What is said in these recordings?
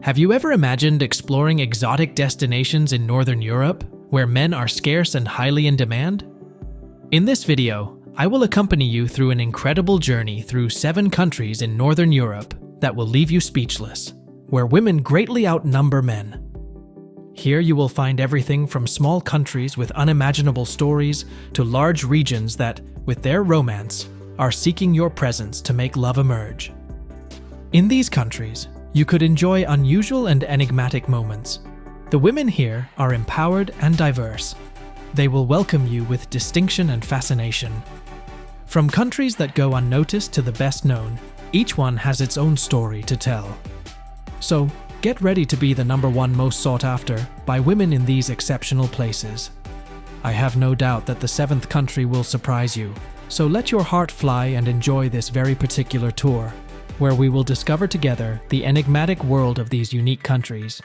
Have you ever imagined exploring exotic destinations in Northern Europe, where men are scarce and highly in demand? In this video, I will accompany you through an incredible journey through 7 countries in Northern Europe that will leave you speechless, where women greatly outnumber men. Here you will find everything from small countries with unimaginable stories to large regions that, with their romance, are seeking your presence to make love emerge. In these countries, you could enjoy unusual and enigmatic moments. The women here are empowered and diverse. They will welcome you with distinction and fascination. From countries that go unnoticed to the best known, each one has its own story to tell. So, get ready to be the #1 most sought after by women in these exceptional places. I have no doubt that the 7th country will surprise you, so let your heart fly and enjoy this very particular tour, where we will discover together the enigmatic world of these unique countries.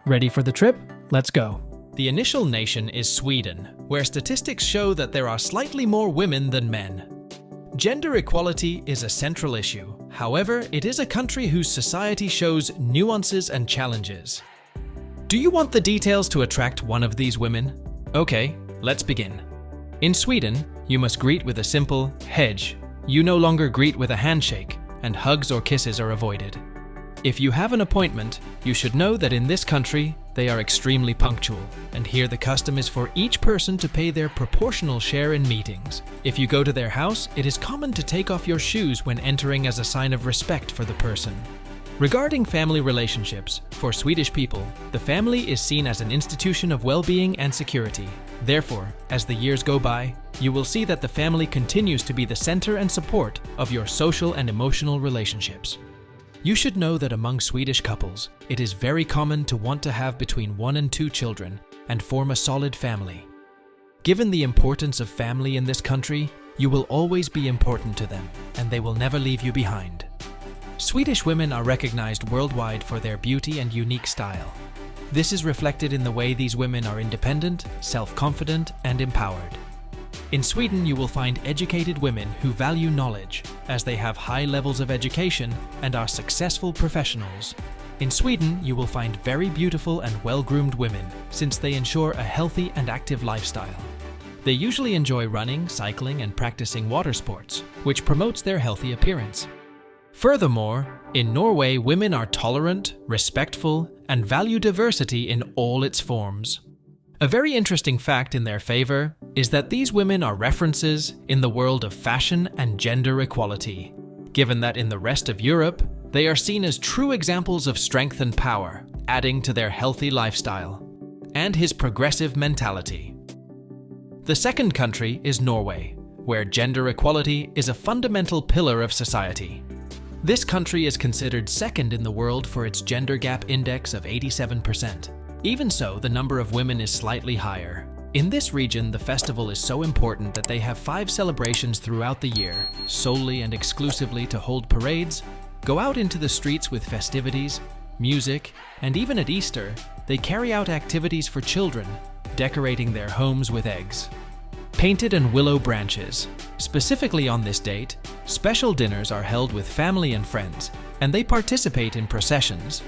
Ready for the trip? Let's go. The initial nation is Sweden, where statistics show that there are slightly more women than men. Gender equality is a central issue. However, it is a country whose society shows nuances and challenges. Do you want the details to attract one of these women? Okay, let's begin. In Sweden, you must greet with a simple "Hej." You no longer greet with a handshake, and hugs or kisses are avoided. If you have an appointment, you should know that in this country, they are extremely punctual, and here the custom is for each person to pay their proportional share in meetings. If you go to their house, it is common to take off your shoes when entering as a sign of respect for the person. Regarding family relationships, for Swedish people, the family is seen as an institution of well-being and security. Therefore, as the years go by, you will see that the family continues to be the center and support of your social and emotional relationships. You should know that among Swedish couples, it is very common to want to have between 1 and 2 children and form a solid family. Given the importance of family in this country, you will always be important to them, and they will never leave you behind. Swedish women are recognized worldwide for their beauty and unique style. This is reflected in the way these women are independent, self-confident, and empowered. In Sweden, you will find educated women who value knowledge, as they have high levels of education and are successful professionals. In Sweden, you will find very beautiful and well-groomed women, since they ensure a healthy and active lifestyle. They usually enjoy running, cycling, and practicing water sports, which promotes their healthy appearance. Furthermore, in Norway, women are tolerant, respectful, and value diversity in all its forms. A very interesting fact in their favor is that these women are references in the world of fashion and gender equality, given that in the rest of Europe, they are seen as true examples of strength and power, adding to their healthy lifestyle and his progressive mentality. The second country is Norway, where gender equality is a fundamental pillar of society. This country is considered second in the world for its gender gap index of 87%. Even so, the number of women is slightly higher. In this region, the festival is so important that they have 5 celebrations throughout the year, solely and exclusively to hold parades, go out into the streets with festivities, music, and even at Easter, they carry out activities for children, decorating their homes with eggs, painted and willow branches. Specifically on this date, special dinners are held with family and friends, and they participate in processions.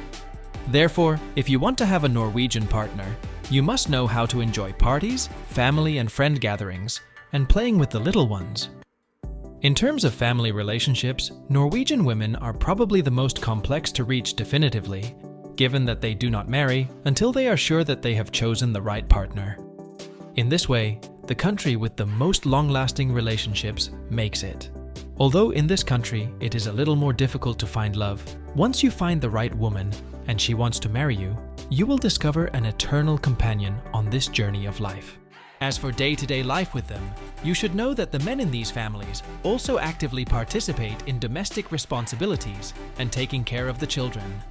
Therefore, if you want to have a Norwegian partner, you must know how to enjoy parties, family and friend gatherings, and playing with the little ones. In terms of family relationships, Norwegian women are probably the most complex to reach definitively, given that they do not marry until they are sure that they have chosen the right partner. In this way, the country with the most long-lasting relationships makes it. Although in this country it is a little more difficult to find love, once you find the right woman and she wants to marry you, you will discover an eternal companion on this journey of life. As for day-to-day life with them, you should know that the men in these families also actively participate in domestic responsibilities and taking care of the children.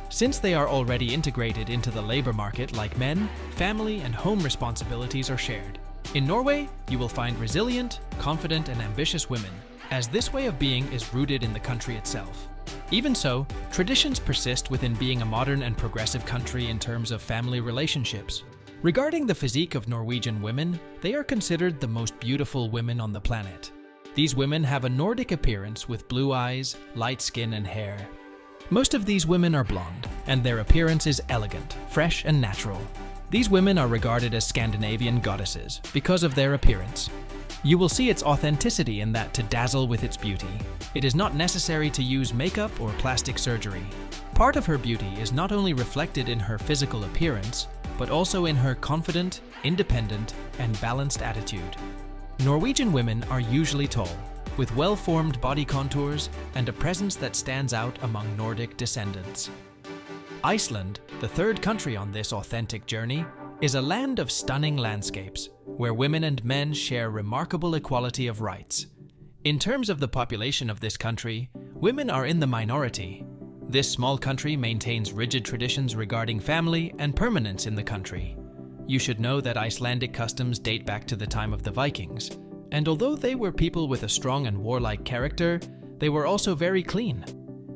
Since they are already integrated into the labor market like men, family and home responsibilities are shared. In Norway, you will find resilient, confident and ambitious women, as this way of being is rooted in the country itself. Even so, traditions persist within being a modern and progressive country in terms of family relationships. Regarding the physique of Norwegian women, they are considered the most beautiful women on the planet. These women have a Nordic appearance with blue eyes, light skin and hair. Most of these women are blonde, and their appearance is elegant, fresh, and natural. These women are regarded as Scandinavian goddesses because of their appearance. You will see its authenticity in that to dazzle with its beauty, it is not necessary to use makeup or plastic surgery. Part of her beauty is not only reflected in her physical appearance, but also in her confident, independent, and balanced attitude. Norwegian women are usually tall, with well-formed body contours and a presence that stands out among Nordic descendants. Iceland, the third country on this authentic journey, is a land of stunning landscapes, where women and men share remarkable equality of rights. In terms of the population of this country, women are in the minority. This small country maintains rigid traditions regarding family and permanence in the country. You should know that Icelandic customs date back to the time of the Vikings, and although they were people with a strong and warlike character, they were also very clean.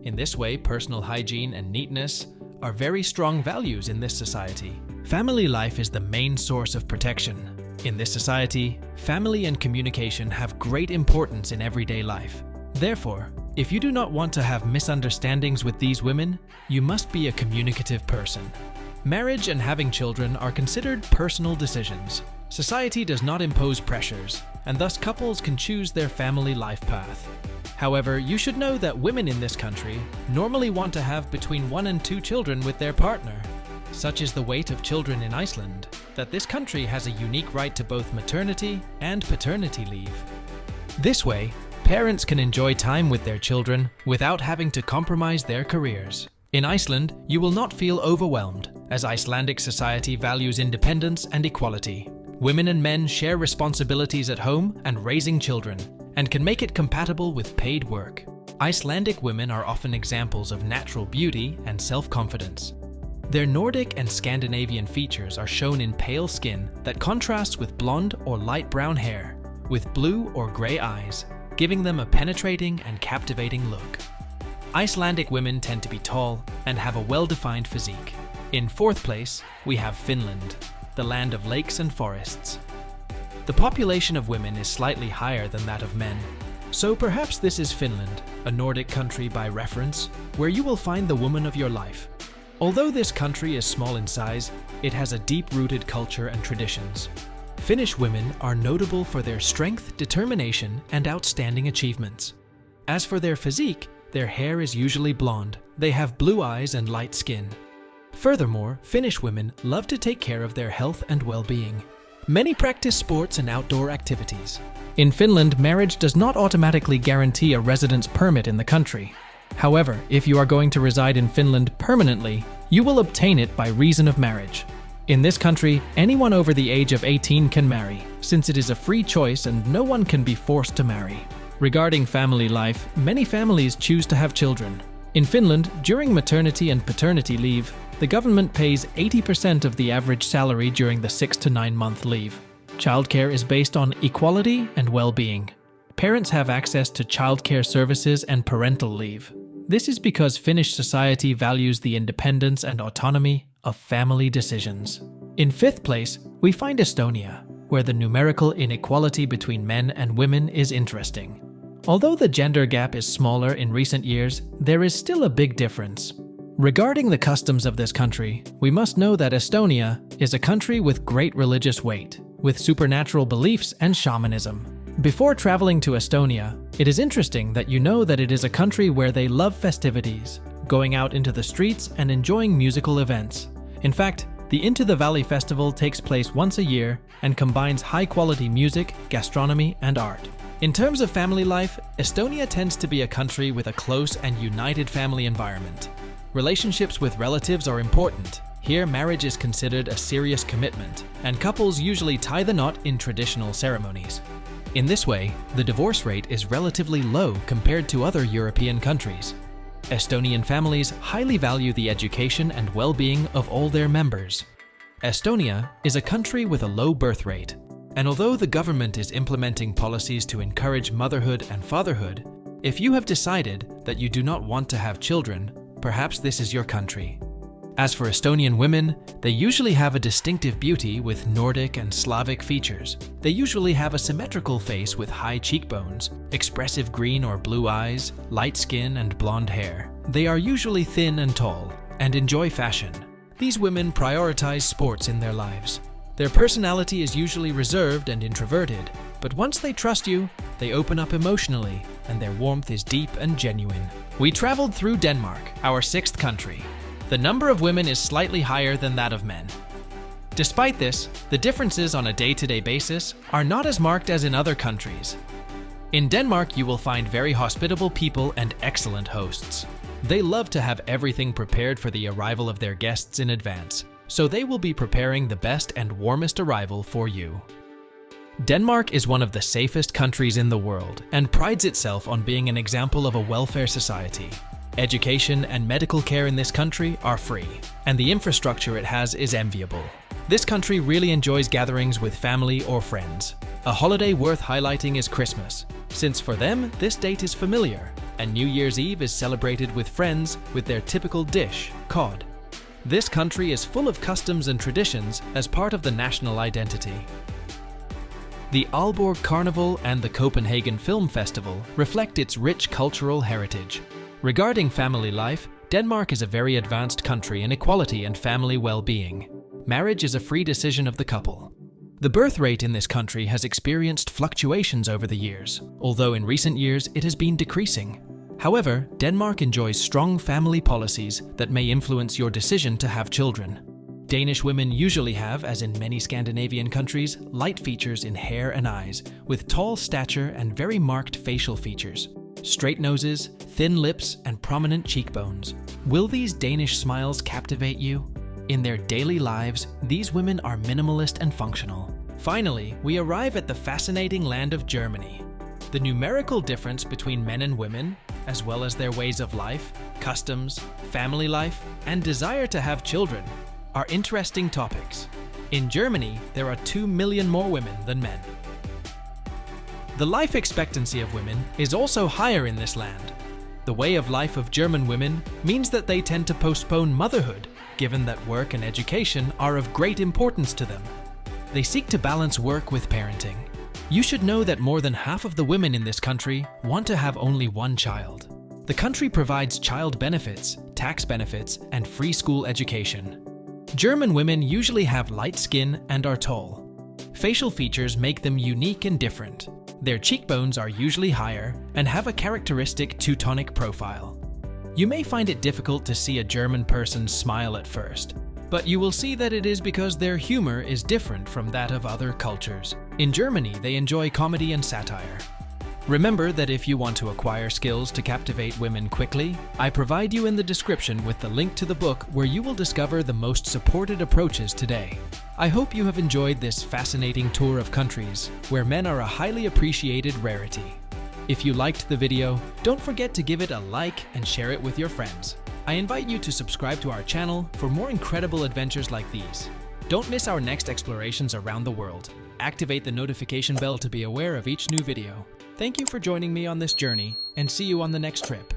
In this way, personal hygiene and neatness are very strong values in this society. Family life is the main source of protection. In this society, family and communication have great importance in everyday life. Therefore, if you do not want to have misunderstandings with these women, you must be a communicative person. Marriage and having children are considered personal decisions. Society does not impose pressures, and thus couples can choose their family life path. However, you should know that women in this country normally want to have between 1 and 2 children with their partner. Such is the weight of children in Iceland, that this country has a unique right to both maternity and paternity leave. This way, parents can enjoy time with their children without having to compromise their careers. In Iceland, you will not feel overwhelmed, as Icelandic society values independence and equality. Women and men share responsibilities at home and raising children, and can make it compatible with paid work. Icelandic women are often examples of natural beauty and self-confidence. Their Nordic and Scandinavian features are shown in pale skin that contrasts with blonde or light brown hair, with blue or gray eyes, giving them a penetrating and captivating look. Icelandic women tend to be tall and have a well-defined physique. In fourth place, we have Finland, the land of lakes and forests. The population of women is slightly higher than that of men, so perhaps this is Finland, a Nordic country by reference, where you will find the woman of your life. Although this country is small in size, it has a deep-rooted culture and traditions. Finnish women are notable for their strength, determination, and outstanding achievements. As for their physique, their hair is usually blonde, they have blue eyes and light skin. Furthermore, Finnish women love to take care of their health and well-being. Many practice sports and outdoor activities. In Finland, marriage does not automatically guarantee a residence permit in the country. However, if you are going to reside in Finland permanently, you will obtain it by reason of marriage. In this country, anyone over the age of 18 can marry, since it is a free choice and no one can be forced to marry. Regarding family life, many families choose to have children. In Finland, during maternity and paternity leave, the government pays 80% of the average salary during the 6 to 9 month leave. Childcare is based on equality and well-being. Parents have access to childcare services and parental leave. This is because Finnish society values the independence and autonomy of family decisions. In fifth place, we find Estonia, where the numerical inequality between men and women is interesting. Although the gender gap is smaller in recent years, there is still a big difference. Regarding the customs of this country, we must know that Estonia is a country with great religious weight, with supernatural beliefs and shamanism. Before traveling to Estonia, it is interesting that you know that it is a country where they love festivities, going out into the streets and enjoying musical events. In fact, the Into the Valley Festival takes place once a year and combines high-quality music, gastronomy, and art. In terms of family life, Estonia tends to be a country with a close and united family environment. Relationships with relatives are important. Here, marriage is considered a serious commitment, and couples usually tie the knot in traditional ceremonies. In this way, the divorce rate is relatively low compared to other European countries. Estonian families highly value the education and well-being of all their members. Estonia is a country with a low birth rate, and although the government is implementing policies to encourage motherhood and fatherhood, if you have decided that you do not want to have children, perhaps this is your country. As for Estonian women, they usually have a distinctive beauty with Nordic and Slavic features. They usually have a symmetrical face with high cheekbones, expressive green or blue eyes, light skin, and blonde hair. They are usually thin and tall and enjoy fashion. These women prioritize sports in their lives. Their personality is usually reserved and introverted, but once they trust you, they open up emotionally, and their warmth is deep and genuine. We traveled through Denmark, our 6th country. The number of women is slightly higher than that of men. Despite this, the differences on a day-to-day basis are not as marked as in other countries. In Denmark, you will find very hospitable people and excellent hosts. They love to have everything prepared for the arrival of their guests in advance, so they will be preparing the best and warmest arrival for you. Denmark is one of the safest countries in the world and prides itself on being an example of a welfare society. Education and medical care in this country are free, and the infrastructure it has is enviable. This country really enjoys gatherings with family or friends. A holiday worth highlighting is Christmas, since for them this date is familiar, and New Year's Eve is celebrated with friends with their typical dish, cod. This country is full of customs and traditions as part of the national identity. The Aalborg Carnival and the Copenhagen Film Festival reflect its rich cultural heritage. Regarding family life, Denmark is a very advanced country in equality and family well-being. Marriage is a free decision of the couple. The birth rate in this country has experienced fluctuations over the years, although in recent years it has been decreasing. However, Denmark enjoys strong family policies that may influence your decision to have children. Danish women usually have, as in many Scandinavian countries, light features in hair and eyes, with tall stature and very marked facial features. Straight noses, thin lips, and prominent cheekbones. Will these Danish smiles captivate you? In their daily lives, these women are minimalist and functional. Finally, we arrive at the fascinating land of Germany. The numerical difference between men and women, as well as their ways of life, customs, family life, and desire to have children, are interesting topics. In Germany, there are 2 million more women than men. The life expectancy of women is also higher in this land. The way of life of German women means that they tend to postpone motherhood, given that work and education are of great importance to them. They seek to balance work with parenting. You should know that more than half of the women in this country want to have only one child. The country provides child benefits, tax benefits, and free school education. German women usually have light skin and are tall. Facial features make them unique and different. Their cheekbones are usually higher and have a characteristic Teutonic profile. You may find it difficult to see a German person smile at first, but you will see that it is because their humor is different from that of other cultures. In Germany, they enjoy comedy and satire. Remember that if you want to acquire skills to captivate women quickly, I provide you in the description with the link to the book where you will discover the most supported approaches today. I hope you have enjoyed this fascinating tour of countries where men are a highly appreciated rarity. If you liked the video, don't forget to give it a like and share it with your friends. I invite you to subscribe to our channel for more incredible adventures like these. Don't miss our next explorations around the world. Activate the notification bell to be aware of each new video. Thank you for joining me on this journey, and see you on the next trip.